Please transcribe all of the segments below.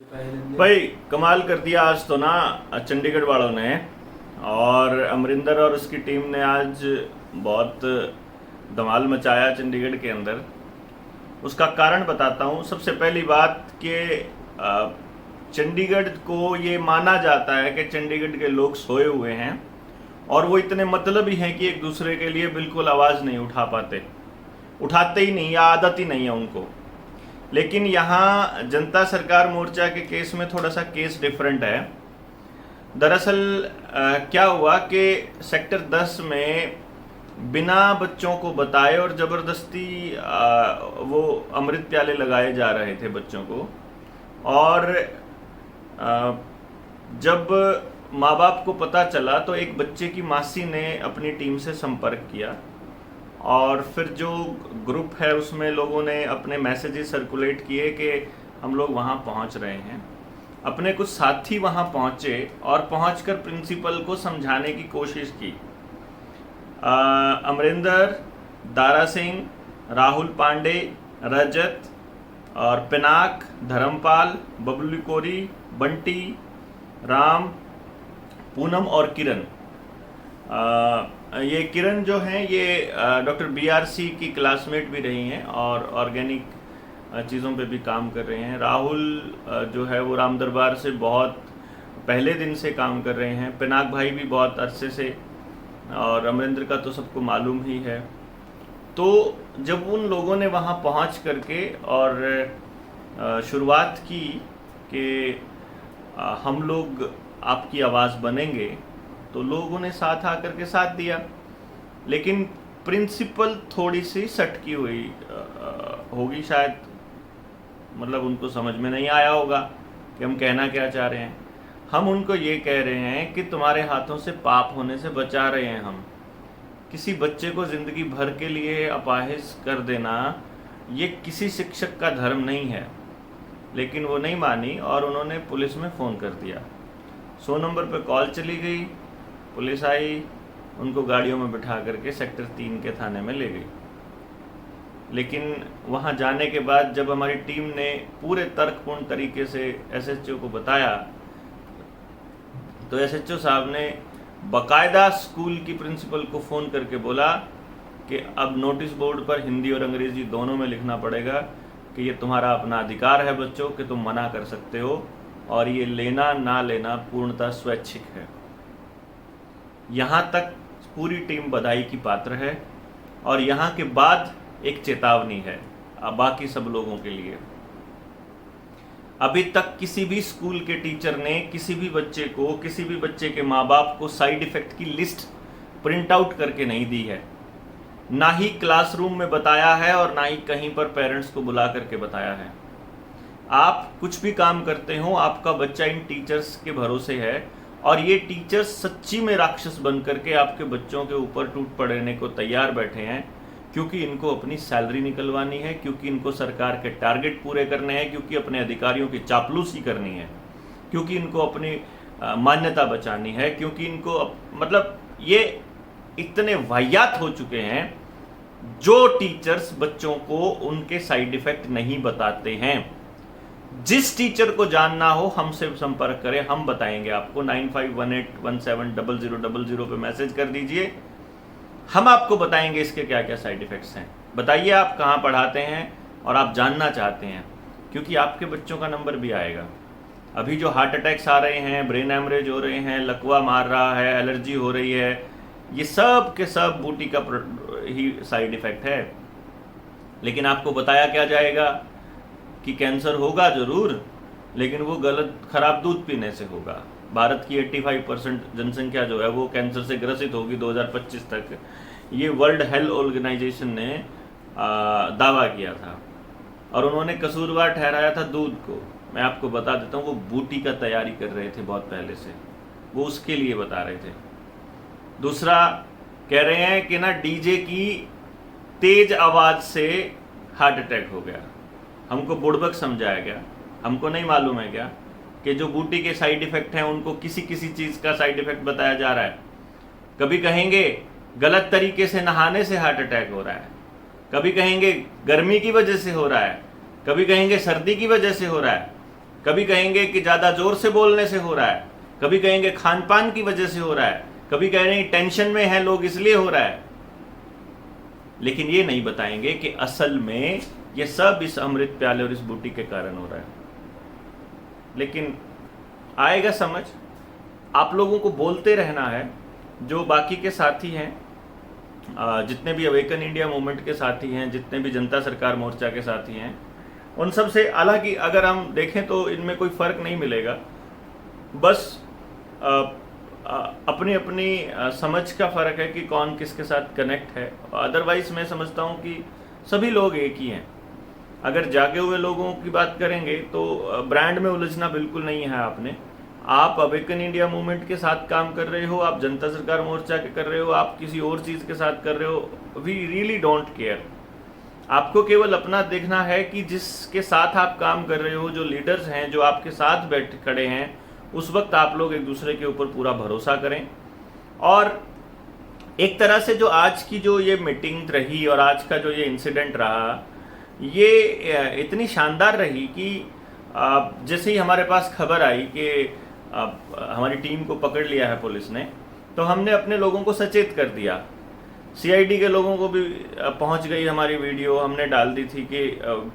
भाई कमाल कर दिया आज तो ना चंडीगढ़ वालों ने। और अमरिंदर और उसकी टीम ने आज बहुत धमाल मचाया चंडीगढ़ के अंदर। उसका कारण बताता हूँ। सबसे पहली बात कि चंडीगढ़ को ये माना जाता है कि चंडीगढ़ के लोग सोए हुए हैं और वो इतने मतलबी हैं कि एक दूसरे के लिए बिल्कुल आवाज़ नहीं उठा पाते, उठाते ही नहीं या आदत ही नहीं है उनको। लेकिन यहाँ जनता सरकार मोर्चा के केस में थोड़ा सा केस डिफरेंट है। दरअसल क्या हुआ कि सेक्टर 10 में बिना बच्चों को बताए और ज़बरदस्ती वो अमृत प्याले लगाए जा रहे थे बच्चों को। और जब माँ बाप को पता चला तो एक बच्चे की मासी ने अपनी टीम से संपर्क किया और फिर जो ग्रुप है उसमें लोगों ने अपने मैसेजेस सर्कुलेट किए कि हम लोग वहाँ पहुँच रहे हैं। अपने कुछ साथी वहाँ पहुँचे और पहुँचकर प्रिंसिपल को समझाने की कोशिश की। अमरिंदर, दारा सिंह, राहुल पांडे, रजत और पिनाक, धर्मपाल, बबलू कोरी, बंटी, राम, पूनम और किरण। ये किरण जो हैं ये डॉक्टर BRC की क्लासमेट भी रही हैं और ऑर्गेनिक चीज़ों पे भी काम कर रहे हैं। राहुल जो है वो राम दरबार से बहुत पहले दिन से काम कर रहे हैं। पिनाक भाई भी बहुत अरसे से, और अमरिंदर का तो सबको मालूम ही है। तो जब उन लोगों ने वहाँ पहुँच करके और शुरुआत की कि हम लोग आपकी आवाज़ बनेंगे, तो लोगों ने साथ आकर के साथ दिया। लेकिन प्रिंसिपल थोड़ी सी सटकी हुई होगी शायद, मतलब उनको समझ में नहीं आया होगा कि हम कहना क्या चाह रहे हैं। हम उनको ये कह रहे हैं कि तुम्हारे हाथों से पाप होने से बचा रहे हैं हम। किसी बच्चे को ज़िंदगी भर के लिए अपाहिज कर देना ये किसी शिक्षक का धर्म नहीं है। लेकिन वो नहीं मानी और उन्होंने पुलिस में फ़ोन कर दिया। 100 नंबर पे कॉल चली गई, पुलिस आई, उनको गाड़ियों में बिठा करके सेक्टर 3 के थाने में ले गई। लेकिन वहाँ जाने के बाद जब हमारी टीम ने पूरे तर्कपूर्ण तरीके से SHO को बताया, तो SHO साहब ने बाकायदा स्कूल की प्रिंसिपल को फ़ोन करके बोला कि अब नोटिस बोर्ड पर हिंदी और अंग्रेज़ी दोनों में लिखना पड़ेगा कि ये तुम्हारा अपना अधिकार है बच्चों, कि तुम मना कर सकते हो और ये लेना ना लेना पूर्णतः स्वैच्छिक है। यहाँ तक पूरी टीम बधाई की पात्र है। और यहाँ के बाद एक चेतावनी है बाकी सब लोगों के लिए। अभी तक किसी भी स्कूल के टीचर ने किसी भी बच्चे को, किसी भी बच्चे के माँ बाप को साइड इफ़ेक्ट की लिस्ट प्रिंट आउट करके नहीं दी है। ना ही क्लासरूम में बताया है और ना ही कहीं पर पेरेंट्स को बुला करके बताया है। आप कुछ भी काम करते हो, आपका बच्चा इन टीचर्स के भरोसे है और ये टीचर्स सच्ची में राक्षस बन करके आपके बच्चों के ऊपर टूट पड़ने को तैयार बैठे हैं, क्योंकि इनको अपनी सैलरी निकलवानी है, क्योंकि इनको सरकार के टारगेट पूरे करने हैं, क्योंकि अपने अधिकारियों की चापलूसी करनी है, क्योंकि इनको अपनी मान्यता बचानी है, क्योंकि इनको मतलब ये इतने वाहियात हो चुके हैं जो टीचर्स बच्चों को उनके साइड इफ़ेक्ट नहीं बताते हैं। जिस टीचर को जानना हो हमसे संपर्क करें, हम बताएंगे आपको। 9518170000 पे मैसेज कर दीजिए, हम आपको बताएंगे इसके क्या क्या साइड इफ़ेक्ट्स हैं। बताइए आप कहाँ पढ़ाते हैं और आप जानना चाहते हैं, क्योंकि आपके बच्चों का नंबर भी आएगा। अभी जो हार्ट अटैक्स आ रहे हैं, ब्रेन हेमरेज हो रहे हैं, लकवा मार रहा है, एलर्जी हो रही है, ये सब के सब बूटी का ही साइड इफ़ेक्ट है। लेकिन आपको बताया क्या जाएगा कि कैंसर होगा ज़रूर, लेकिन वो गलत खराब दूध पीने से होगा। भारत की 85% जनसंख्या जो है वो कैंसर से ग्रसित होगी 2025 तक। ये वर्ल्ड हेल्थ ऑर्गेनाइजेशन ने दावा किया था और उन्होंने कसूरवार ठहराया था दूध को। मैं आपको बता देता हूँ, वो बूटी का तैयारी कर रहे थे बहुत पहले से, वो उसके लिए बता रहे थे। दूसरा कह रहे हैं कि ना DJ की तेज आवाज़ से हार्ट अटैक हो गया। हमको बुड़बक समझाया गया। हमको नहीं मालूम है क्या कि जो बूटी के साइड इफ़ेक्ट हैं उनको किसी किसी चीज़ का साइड इफ़ेक्ट बताया जा रहा है। कभी कहेंगे गलत तरीके से नहाने से हार्ट अटैक हो रहा है, कभी कहेंगे गर्मी की वजह से हो रहा है, कभी कहेंगे सर्दी की वजह से हो रहा है, कभी कहेंगे कि ज़्यादा जोर से बोलने से हो रहा है, कभी कहेंगे खान पान की वजह से हो रहा है, कभी कह रहे हैं टेंशन में हैं लोग इसलिए हो रहा है। लेकिन ये नहीं बताएंगे कि असल में ये सब इस अमृत प्याले और इस बूटी के कारण हो रहा है। लेकिन आएगा समझ, आप लोगों को बोलते रहना है। जो बाकी के साथी हैं, जितने भी अवेकन इंडिया मूवमेंट के साथी हैं, जितने भी जनता सरकार मोर्चा के साथी हैं, उन सब से हालांकि अगर हम देखें तो इनमें कोई फ़र्क नहीं मिलेगा। बस अपनी अपनी समझ का फ़र्क है कि कौन किसके साथ कनेक्ट है। अदरवाइज़ मैं समझता हूँ कि सभी लोग एक ही हैं। अगर जागे हुए लोगों की बात करेंगे तो ब्रांड में उलझना बिल्कुल नहीं है आपने। आप अवेकन इंडिया मूवमेंट के साथ काम कर रहे हो, आप जनता सरकार मोर्चा के कर रहे हो, आप किसी और चीज़ के साथ कर रहे हो, वी रियली डोंट केयर। आपको केवल अपना देखना है कि जिसके साथ आप काम कर रहे हो, जो लीडर्स हैं, जो आपके साथ बैठ खड़े हैं, उस वक्त आप लोग एक दूसरे के ऊपर पूरा भरोसा करें। और एक तरह से जो आज की जो ये मीटिंग रही और आज का जो ये इंसिडेंट रहा, ये इतनी शानदार रही कि जैसे ही हमारे पास खबर आई कि हमारी टीम को पकड़ लिया है पुलिस ने, तो हमने अपने लोगों को सचेत कर दिया। सीआईडी के लोगों को भी पहुंच गई हमारी वीडियो, हमने डाल दी थी कि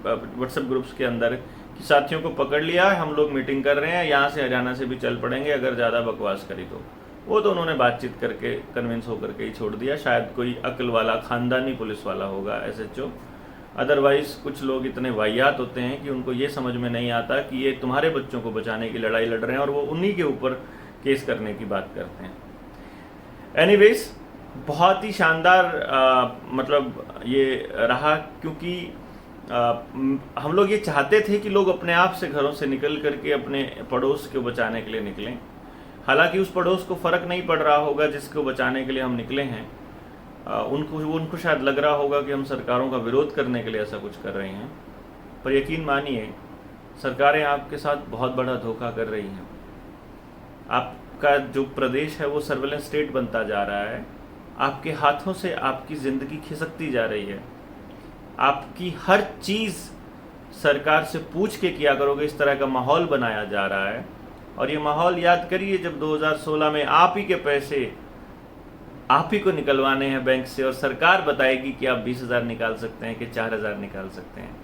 व्हाट्सएप ग्रुप्स के अंदर कि साथियों को पकड़ लिया है, हम लोग मीटिंग कर रहे हैं, यहाँ से हरियाणा से भी चल पड़ेंगे अगर ज़्यादा बकवास करी तो। वो तो उन्होंने बातचीत करके कन्विंस होकर के ही छोड़ दिया। शायद कोई अक्ल वाला खानदानी पुलिस वाला होगा एसएचओ। अदरवाइज़ कुछ लोग इतने वाहियात होते हैं कि उनको ये समझ में नहीं आता कि ये तुम्हारे बच्चों को बचाने की लड़ाई लड़ रहे हैं और वो उन्हीं के ऊपर केस करने की बात करते हैं। एनीवेज, बहुत ही शानदार मतलब ये रहा, क्योंकि हम लोग ये चाहते थे कि लोग अपने आप से घरों से निकल करके अपने पड़ोस को बचाने के लिए निकलें। हालांकि उस पड़ोस को फ़र्क नहीं पड़ रहा होगा जिसको बचाने के लिए हम निकले हैं। उनको शायद लग रहा होगा कि हम सरकारों का विरोध करने के लिए ऐसा कुछ कर रहे हैं, पर यकीन मानिए सरकारें आपके साथ बहुत बड़ा धोखा कर रही हैं। आपका जो प्रदेश है वो सर्वेलेंस स्टेट बनता जा रहा है, आपके हाथों से आपकी ज़िंदगी खिसकती जा रही है। आपकी हर चीज़ सरकार से पूछ के किया करोगे, इस तरह का माहौल बनाया जा रहा है। और ये माहौल याद करिए जब 2016 में आप ही के पैसे आप ही को निकलवाने हैं बैंक से और सरकार बताएगी कि आप 20,000 निकाल सकते हैं कि 4,000 निकाल सकते हैं।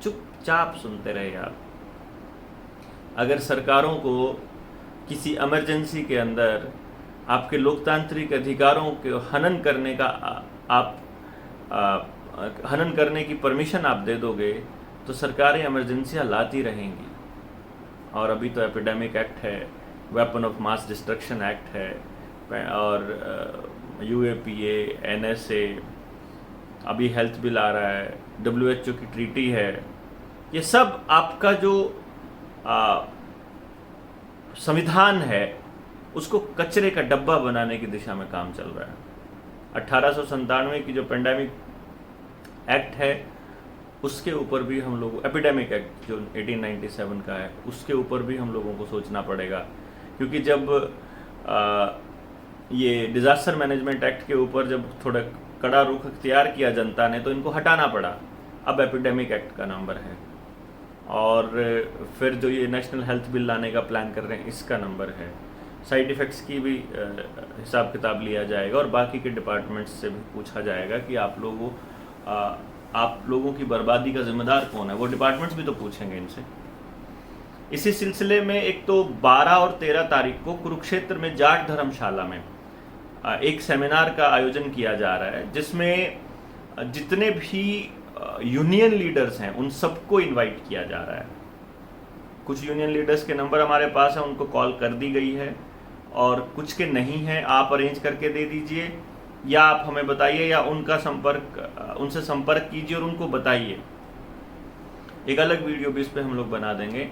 चुपचाप सुनते रहे आप। अगर सरकारों को किसी इमरजेंसी के अंदर आपके लोकतांत्रिक अधिकारों के हनन करने का हनन करने की परमिशन आप दे दोगे तो सरकारें इमरजेंसियाँ लाती रहेंगी। और अभी तो एपिडेमिक एक्ट है, weapon of mass destruction act है, और यूएपीए, एनएसए, अभी हेल्थ बिल आ रहा है, डब्ल्यूएचओ की ट्रीटी है। ये सब आपका जो संविधान है उसको कचरे का डब्बा बनाने की दिशा में काम चल रहा है। 1897 की जो पेंडेमिक एक्ट है उसके ऊपर भी हम लोग, एपिडेमिक एक्ट जो 1897 का है, उसके ऊपर भी हम लोगों को सोचना पड़ेगा। क्योंकि जब ये डिज़ास्टर मैनेजमेंट एक्ट के ऊपर जब थोड़ा कड़ा रुख अख्तियार किया जनता ने तो इनको हटाना पड़ा। अब एपिडेमिक एक्ट का नंबर है। और फिर जो ये नेशनल हेल्थ बिल लाने का प्लान कर रहे हैं इसका नंबर है। साइड इफ़ेक्ट्स की भी हिसाब किताब लिया जाएगा और बाकी के डिपार्टमेंट्स से भी पूछा जाएगा कि आप लोगों की बर्बादी का जिम्मेदार कौन है। वो डिपार्टमेंट्स भी तो पूछेंगे इनसे। इसी सिलसिले में एक तो 12 और 13 तारीख को कुरुक्षेत्र में जाट धर्मशाला में एक सेमिनार का आयोजन किया जा रहा है, जिसमें जितने भी यूनियन लीडर्स हैं उन सबको इनवाइट किया जा रहा है। कुछ यूनियन लीडर्स के नंबर हमारे पास है, उनको कॉल कर दी गई है, और कुछ के नहीं हैं। आप अरेंज करके दे दीजिए या आप हमें बताइए या उनसे संपर्क कीजिए और उनको बताइए। एक अलग वीडियो भी इस पर हम लोग बना देंगे।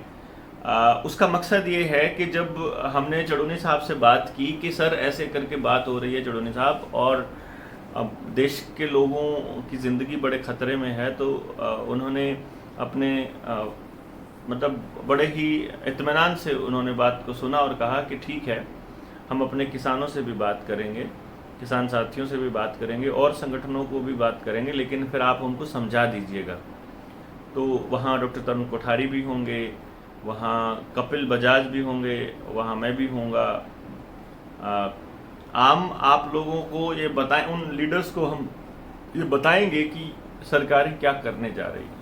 उसका मकसद ये है कि जब हमने चढ़ूनी साहब से बात की कि सर ऐसे करके बात हो रही है चढ़ूनी साहब, और अब देश के लोगों की ज़िंदगी बड़े ख़तरे में है, तो उन्होंने अपने मतलब बड़े ही इत्मीनान से उन्होंने बात को सुना और कहा कि ठीक है, हम अपने किसानों से भी बात करेंगे, किसान साथियों से भी बात करेंगे और संगठनों को भी बात करेंगे, लेकिन फिर आप उनको समझा दीजिएगा। तो वहाँ डॉक्टर तरुण कोठारी भी होंगे, वहाँ कपिल बजाज भी होंगे, वहाँ मैं भी होऊंगा। आम आप लोगों को ये बताएं, उन लीडर्स को हम ये बताएंगे कि सरकारें क्या करने जा रही है।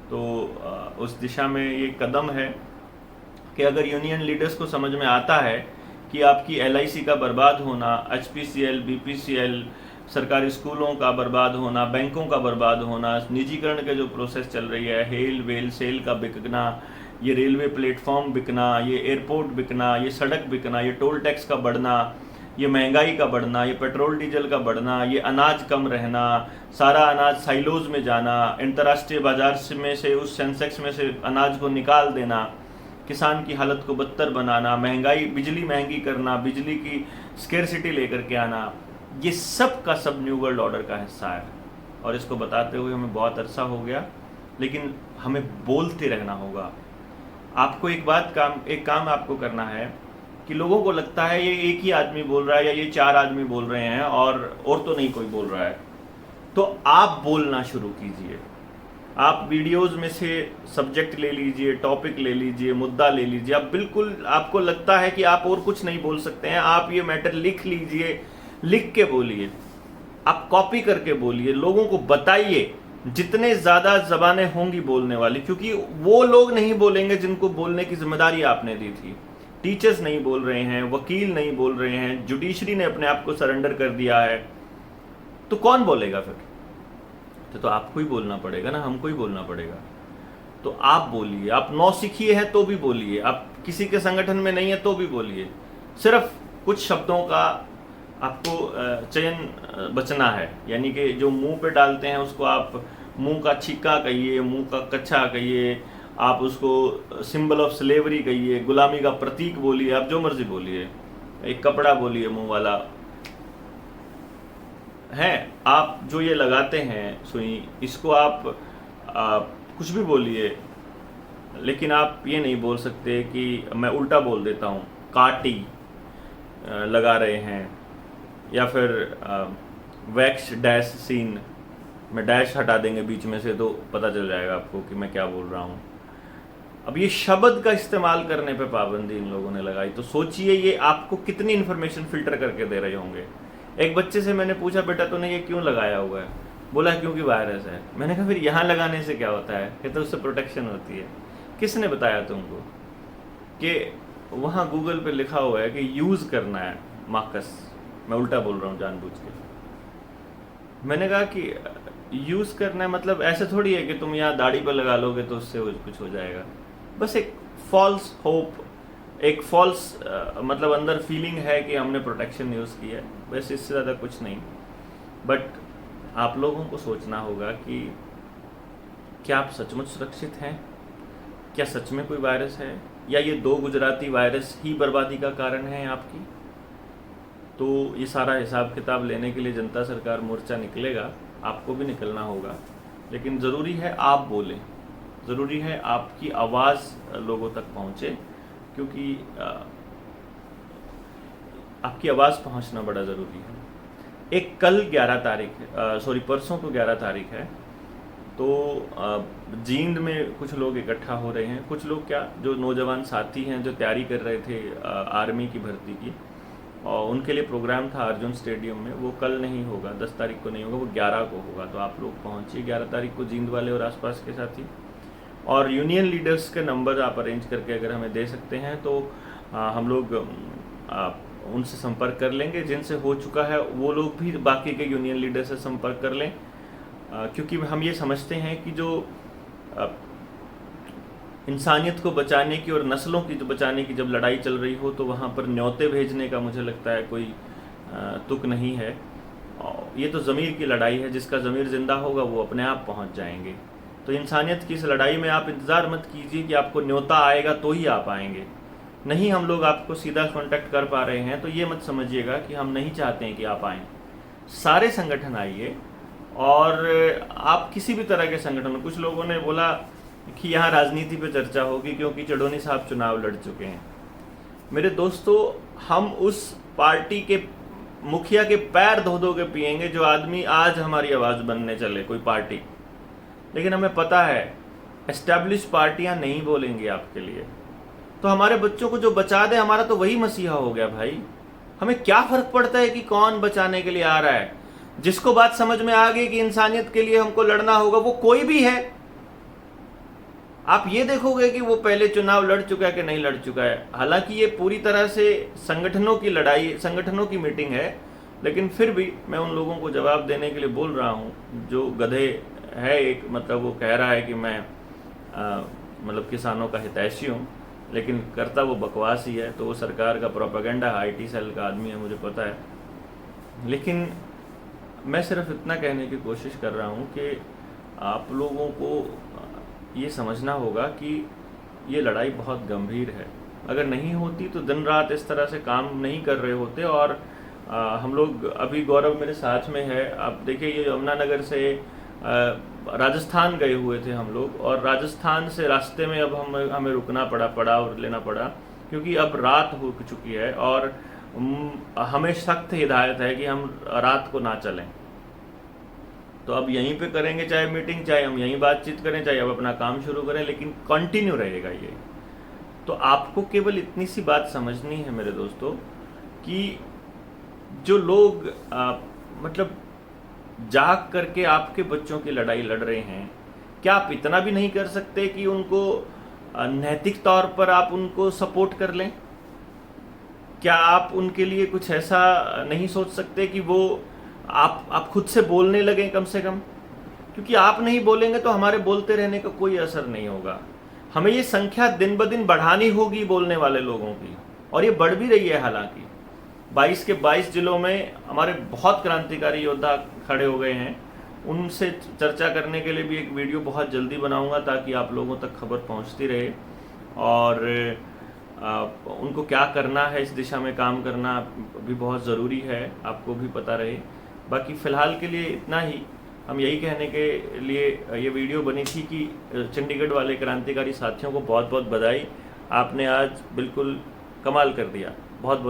तो उस दिशा में ये कदम है कि अगर यूनियन लीडर्स को समझ में आता है कि आपकी LIC का बर्बाद होना, HPCL, BPCL, सरकारी स्कूलों का बर्बाद होना, बैंकों का बर्बाद होना, निजीकरण के जो प्रोसेस चल रही है, हेल वेल सेल का बिकना, ये रेलवे प्लेटफॉर्म बिकना, ये एयरपोर्ट बिकना, ये सड़क बिकना, ये टोल टैक्स का बढ़ना, ये महंगाई का बढ़ना, ये पेट्रोल डीजल का बढ़ना, ये अनाज कम रहना, सारा अनाज साइलोज में जाना, अंतर्राष्ट्रीय बाजार में से उस सेंसेक्स में से अनाज को निकाल देना, किसान की हालत को बदतर बनाना, महंगाई, बिजली महंगी करना, बिजली की स्केर्सिटी लेकर के आना, ये सब का सब न्यू वर्ल्ड ऑर्डर का हिस्सा है। और इसको बताते हुए हमें बहुत अरसा हो गया, लेकिन हमें बोलते रहना होगा। आपको एक काम आपको करना है कि लोगों को लगता है ये एक ही आदमी बोल रहा है या ये 4 आदमी बोल रहे हैं और तो नहीं कोई बोल रहा है, तो आप बोलना शुरू कीजिए। आप वीडियोस में से सब्जेक्ट ले लीजिए, टॉपिक ले लीजिए, मुद्दा ले लीजिए। आप बिल्कुल, आपको लगता है कि आप और कुछ नहीं बोल सकते हैं, आप ये मैटर लिख लीजिए, लिख के बोलिए, आप कॉपी करके बोलिए, लोगों को बताइए। जितने ज़्यादा ज़बानें होंगी बोलने वाली, क्योंकि वो लोग नहीं बोलेंगे जिनको बोलने की जिम्मेदारी आपने दी थी। टीचर्स नहीं बोल रहे हैं, वकील नहीं बोल रहे हैं, जुडिशरी ने अपने आप को सरेंडर कर दिया है, तो कौन बोलेगा फिर? तो आपको ही बोलना पड़ेगा ना, हमको ही बोलना पड़ेगा। तो आप बोलिए। आप नौसिखिए हैं तो भी बोलिए, आप किसी के संगठन में नहीं है तो भी बोलिए। सिर्फ कुछ शब्दों का आपको चयन बचना है, यानी कि जो मुंह पे डालते हैं उसको आप मुंह का छिक्का कहिए, मुंह का कच्छा कहिए, आप उसको सिंबल ऑफ स्लेवरी कहिए, गुलामी का प्रतीक बोलिए, आप जो मर्जी बोलिए, एक कपड़ा बोलिए मुंह वाला है। आप जो ये लगाते हैं सुई, इसको आप कुछ भी बोलिए, लेकिन आप ये नहीं बोल सकते कि मैं उल्टा बोल देता हूँ, काटी लगा रहे हैं, या फिर वैक्स डैश सीन में डैश हटा देंगे बीच में से तो पता चल जाएगा आपको कि मैं क्या बोल रहा हूँ। अब ये शब्द का इस्तेमाल करने पे पाबंदी इन लोगों ने लगाई, तो सोचिए ये आपको कितनी इन्फॉर्मेशन फिल्टर करके दे रहे होंगे। एक बच्चे से मैंने पूछा, बेटा तूने ये क्यों लगाया हुआ है? बोला क्योंकि वायरस है। मैंने कहा फिर यहाँ लगाने से क्या होता है? कहते उससे प्रोटेक्शन होती है। किसने बताया तुमको? कि वहाँ गूगल पे लिखा हुआ है कि यूज़ करना है मार्कस। मैं उल्टा बोल रहा हूँ जानबूझ के। मैंने कहा कि यूज़ करना है मतलब ऐसे थोड़ी है कि तुम यहाँ दाढ़ी पर लगा लोगे तो उससे कुछ हो जाएगा। बस एक फॉल्स होप, एक फॉल्स मतलब अंदर फीलिंग है कि हमने प्रोटेक्शन यूज़ किया है, बस इससे ज़्यादा कुछ नहीं। बट आप लोगों को सोचना होगा कि क्या आप सचमुच सुरक्षित हैं? क्या सच में कोई वायरस है, या ये 2 गुजराती वायरस ही बर्बादी का कारण है आपकी? तो ये सारा हिसाब किताब लेने के लिए जनता सरकार मोर्चा निकलेगा, आपको भी निकलना होगा। लेकिन ज़रूरी है आप बोलें, ज़रूरी है आपकी आवाज़ लोगों तक पहुँचे, क्योंकि आपकी आवाज़ पहुँचना बड़ा ज़रूरी है। एक कल 11 तारीख परसों को 11 तारीख है, तो जींद में कुछ लोग इकट्ठा हो रहे हैं। कुछ लोग क्या, जो नौजवान साथी हैं जो तैयारी कर रहे थे आर्मी की भर्ती की, और उनके लिए प्रोग्राम था अर्जुन स्टेडियम में। वो कल नहीं होगा, 10 तारीख को नहीं होगा, वो 11 को होगा। तो आप लोग पहुँचिए 11 तारीख को, जींद वाले और आसपास के साथी। और यूनियन लीडर्स के नंबर आप अरेंज करके अगर हमें दे सकते हैं तो हम लोग उनसे संपर्क कर लेंगे। जिनसे हो चुका है वो लोग भी बाकी के यूनियन लीडर से संपर्क कर लें, क्योंकि हम ये समझते हैं कि जो इंसानियत को बचाने की और नस्लों की बचाने की जब लड़ाई चल रही हो, तो वहाँ पर न्योते भेजने का मुझे लगता है कोई तुक नहीं है। ये तो ज़मीर की लड़ाई है, जिसका ज़मीर ज़िंदा होगा वो अपने आप पहुँच जाएंगे। तो इंसानियत की इस लड़ाई में आप इंतज़ार मत कीजिए कि आपको न्योता आएगा तो ही आप आएंगे। नहीं, हम लोग आपको सीधा कांटेक्ट कर पा रहे हैं तो ये मत समझिएगा कि हम नहीं चाहते हैं कि आप आएँ। सारे संगठन आइए, और आप किसी भी तरह के संगठन में। कुछ लोगों ने बोला कि यहाँ राजनीति पे चर्चा होगी क्योंकि चढ़ोनी साहब चुनाव लड़ चुके हैं। मेरे दोस्तों, हम उस पार्टी के मुखिया के पैर धो धो के पिएंगे जो आदमी आज हमारी आवाज़ बनने चले, कोई पार्टी। लेकिन हमें पता है एस्टैब्लिश पार्टियां नहीं बोलेंगी आपके लिए, तो हमारे बच्चों को जो बचा दे हमारा तो वही मसीहा हो गया भाई। हमें क्या फर्क पड़ता है कि कौन बचाने के लिए आ रहा है। जिसको बात समझ में आ गई कि इंसानियत के लिए हमको लड़ना होगा, वो कोई भी है। आप ये देखोगे कि वो पहले चुनाव लड़ चुका है कि नहीं लड़ चुका है। हालांकि ये पूरी तरह से संगठनों की लड़ाई, संगठनों की मीटिंग है, लेकिन फिर भी मैं उन लोगों को जवाब देने के लिए बोल रहा हूँ जो गधे है। एक मतलब वो कह रहा है कि मैं मतलब किसानों का हितैषी हूँ, लेकिन करता वो बकवास ही है। तो वो सरकार का प्रोपेगेंडा, IT सेल का आदमी है, मुझे पता है। लेकिन मैं सिर्फ इतना कहने की कोशिश कर रहा हूँ कि आप लोगों को ये समझना होगा कि ये लड़ाई बहुत गंभीर है। अगर नहीं होती तो दिन रात इस तरह से काम नहीं कर रहे होते। और हम लोग अभी, गौरव मेरे साथ में है, आप देखिए ये यमुनानगर से राजस्थान गए हुए थे हम लोग, और राजस्थान से रास्ते में अब हमें रुकना पड़ा और लेना पड़ा, क्योंकि अब रात हो चुकी है और हमें सख्त हिदायत है कि हम रात को ना चलें। तो अब यहीं पे करेंगे, चाहे मीटिंग, चाहे हम यहीं बातचीत करें, चाहे अब अपना काम शुरू करें, लेकिन कंटिन्यू रहेगा ये। तो आपको केवल इतनी सी बात समझनी है मेरे दोस्तों कि जो लोग मतलब जाग करके आपके बच्चों की लड़ाई लड़ रहे हैं, क्या आप इतना भी नहीं कर सकते कि उनको नैतिक तौर पर आप उनको सपोर्ट कर लें? क्या आप उनके लिए कुछ ऐसा नहीं सोच सकते कि वो आप खुद से बोलने लगें कम से कम? क्योंकि आप नहीं बोलेंगे तो हमारे बोलते रहने का कोई असर नहीं होगा। हमें ये संख्या दिन ब दिन बढ़ानी होगी बोलने वाले लोगों की, और ये बढ़ भी रही है। हालांकि 22 के 22 जिलों में हमारे बहुत क्रांतिकारी योद्धा खड़े हो गए हैं। उनसे चर्चा करने के लिए भी एक वीडियो बहुत जल्दी बनाऊंगा, ताकि आप लोगों तक खबर पहुंचती रहे, और उनको क्या करना है, इस दिशा में काम करना भी बहुत ज़रूरी है, आपको भी पता रहे। बाकी फ़िलहाल के लिए इतना ही। हम यही कहने के लिए ये वीडियो बनी थी कि चंडीगढ़ वाले क्रांतिकारी साथियों को बहुत बहुत बधाई। आपने आज बिल्कुल कमाल कर दिया। बहुत बहुत